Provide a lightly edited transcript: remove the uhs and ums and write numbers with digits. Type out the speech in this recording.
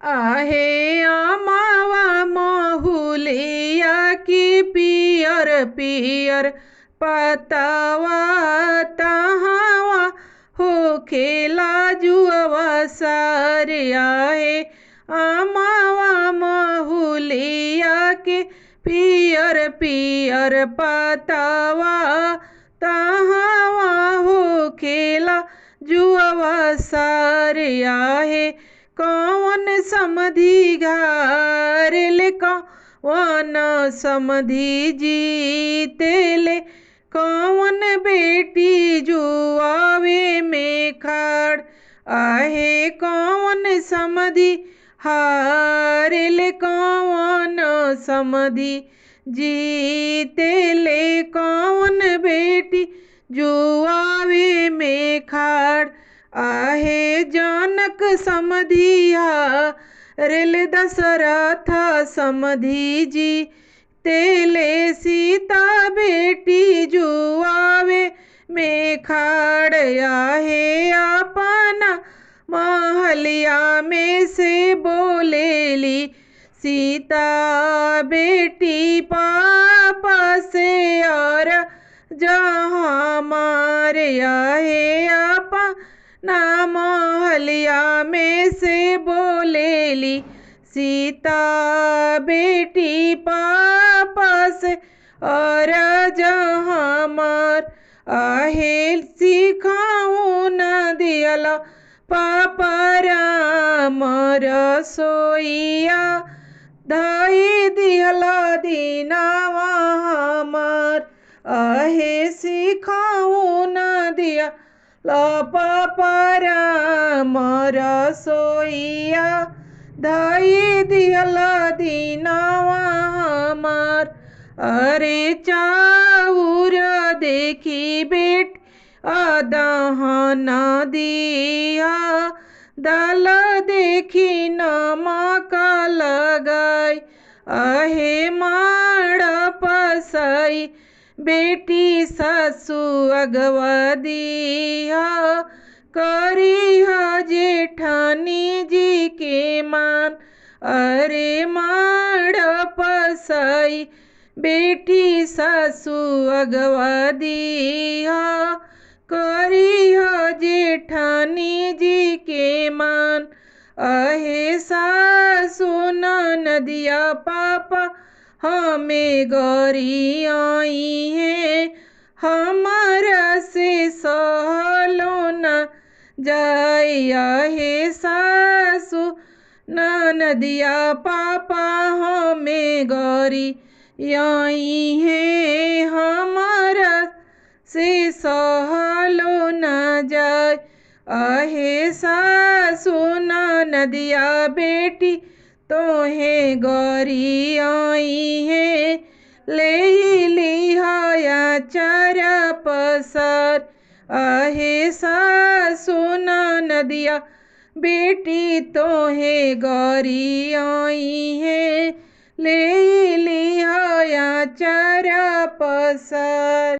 आहे आमावा महुलिया की पियर पियर पतावा तहावा हो खेला जुआ सारे आहे आमावा महुलिया के पियर पियर पतावा तहावा हो खेला जुआ सारे आहे कौन समधि घारेले कौन समधि जीतेले कौन बेटी जुआवे में खाड़ आहे कौन समधि हारेले कौन समधि जीतेले कौन बेटी जुआवे में खाड़ आहे जनक समधिया रेल दशरथ समधि जी तेले सीता बेटी जुआवे में खाड़ आहे अपना महलिया में से बोलेली सीता बेटी पापा से और जहाँ मारे आहे अपा ना महलिया में से बोलेली सीता बेटी पापा से और जहाँ मार आहे सिखाऊं न दियला पापा राम रसोइया धई दियला दीनावा हमार आहे सिखाऊं न दिया पापा राम रसोइया धई दियला दीनावा हमार अरे चाउर देखी बेट दहन दिया दाल देखी नमक लगाई आहे माड़ पसाई बेटी सासू अगवा दिया करी जेठानी जी के मान अरे माड़ पसाई बेटी सासू अगवा दिया करी जेठानी जी के मान अहे सासू नदिया पापा हमें गौरी आई है हमारा से सहलो न जाया है सासू नदिया पापा हमें गौरी आई है हमारा से सहलो न जाय आहे सासू नदिया बेटी तोहे गौरी आई है ले लिहाया चरा पसार आहे सासू नदिया बेटी तोहे गौरी आई है ले लिहाया चरा पसार।